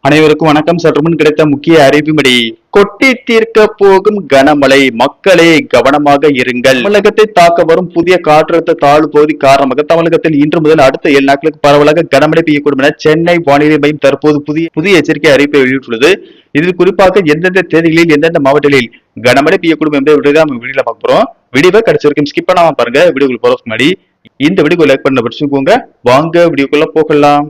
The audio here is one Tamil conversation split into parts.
அனைவருக்கும் வணக்கம். சற்றுமுன் கிடைத்த முக்கிய அறிவிப்படி கொட்டி தீர்க்க போகும் கனமழை, மக்களே கவனமாக இருங்கள். தமிழகத்தை தாக்க வரும் புதிய காற்றழுத்த தாழ்வு பகுதி காரணமாக தமிழகத்தில் இன்று முதல் அடுத்த 7 நாட்களுக்கு பரவலாக கனமழை பெய்யக்கூடும் என சென்னை வானிலை மையம் தற்போது புதிய எச்சரிக்கை அறிவிப்பை வெளியிட்டுள்ளது. இதில் குறிப்பாக எந்தெந்த தேதிகளில் எந்தெந்த மாவட்டங்களில் கனமழை பெய்யக்கூடும் என்பதை வீடியோல பார்க்க போறோம். வீடியோவை கடைசி வரைக்கும் ஸ்கிப் பண்ணாம பாருங்க. வீடியோக்குள்ள போறதுக்கு முன்னாடி இந்த வீடியோ லைக் பண்ண வச்சுக்கோங்க. வாங்க வீடியோக்குள்ள போகலாம்.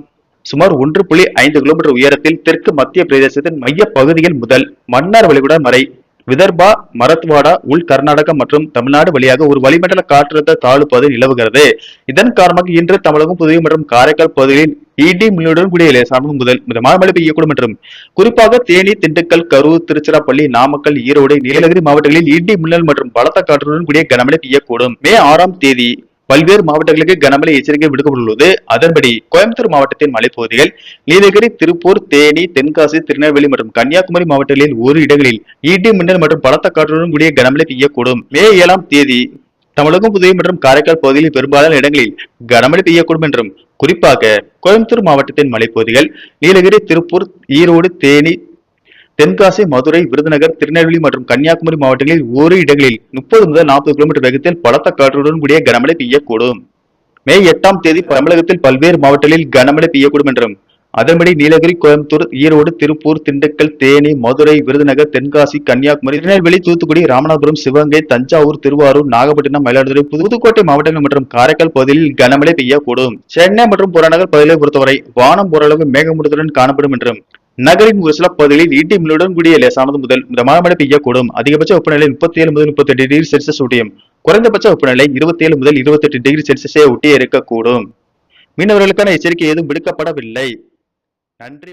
சுமார் 1.5 கிலோமீட்டர் உயரத்தில் தெற்கு மத்திய பிரதேசத்தின் மைய பகுதிகள் முதல் மன்னார் வளைகுடா வரை விதர்பா, மரத்வாடா, உள் கர்நாடகா மற்றும் தமிழ்நாடு வழியாக ஒரு வளிமண்டல காற்றழுத்த தாழ்வு பகுதி நிலவுகிறது. இதன் காரணமாக இன்று தமிழகம், புதுவை மற்றும் காரைக்கால் பகுதிகளில் இடி மின்னலுடன் கூடிய லேசானது முதல் மிதமான மழை பெய்யக்கூடும் என்றும், குறிப்பாக தேனி, திண்டுக்கல், கரூர், திருச்சிராப்பள்ளி, நாமக்கல், ஈரோடு, நீலகிரி மாவட்டங்களில் இடி மின்னல் மற்றும் பலத்த காற்றுடன் கூடிய கனமழை பெய்யக்கூடும். மே 6ஆம் தேதி பல்வேறு மாவட்டங்களுக்கு கனமழை எச்சரிக்கை விடுக்கப்பட்டுள்ளது. அதன்படி கோயம்புத்தூர் மாவட்டத்தின் மலைப்பகுதிகள், நீலகிரி, திருப்பூர், தேனி, தென்காசி, திருநெல்வேலி மற்றும் கன்னியாகுமரி மாவட்டங்களில் ஒரு இடங்களில் இடி மின்னல் மற்றும் பலத்த காற்றுடன் கூடிய கனமழை பெய்யக்கூடும். மே 7ஆம் தேதி தமிழகம், புதுவை மற்றும் காரைக்கால் பகுதியில் பெரும்பாலான இடங்களில் கனமழை பெய்யக்கூடும் என்றும், குறிப்பாக கோயம்புத்தூர் மாவட்டத்தின் மலைப்பகுதிகள், நீலகிரி, திருப்பூர், ஈரோடு, தேனி, தென்காசி, மதுரை, விருதுநகர், திருநெல்வேலி மற்றும் கன்னியாகுமரி மாவட்டங்களில் ஒரு இடங்களில் 30 முதல் 40 கிலோமீட்டர் வேகத்தில் பலத்த காற்றுடன் கூடிய கனமழை பெய்யக்கூடும். மே 8ஆம் தேதி தமிழகத்தில் பல்வேறு மாவட்டங்களில் கனமழை பெய்யக்கூடும் என்றும், அதன்படி நீலகிரி, கோயம்புத்தூர், ஈரோடு, திருப்பூர், திண்டுக்கல், தேனி, மதுரை, விருதுநகர், தென்காசி, கன்னியாகுமரி, திருநெல்வேலி, தூத்துக்குடி, ராமநாதபுரம், சிவகங்கை, தஞ்சாவூர், திருவாரூர், நாகப்பட்டினம், மயிலாடுதுறை, புதுக்கோட்டை மாவட்டங்கள் மற்றும் காரைக்கால் பகுதியில் கனமழை பெய்யக்கூடும். சென்னை மற்றும் புறநகர் பகுதிகளை பொறுத்தவரை வானம் ஓரளவு மேகமூட்டத்துடன் காணப்படும் என்றும், நகரின் ஒரு சில பகுதிகளில் இடி மின்னலுடன் கூடிய லேசானது முதல் மிதமான மழை பெய்யக்கூடும். அதிகபட்ச வெப்பநிலை 37 முதல் 38 டிகிரி செல்சியஸ் ஒட்டியும், குறைந்தபட்ச வெப்பநிலை 27 முதல் 28 டிகிரி செல்சியஸை ஒட்டியே இருக்கக்கூடும். மீனவர்களுக்கான எச்சரிக்கை ஏதும் விடுக்கப்படவில்லை. நன்றி.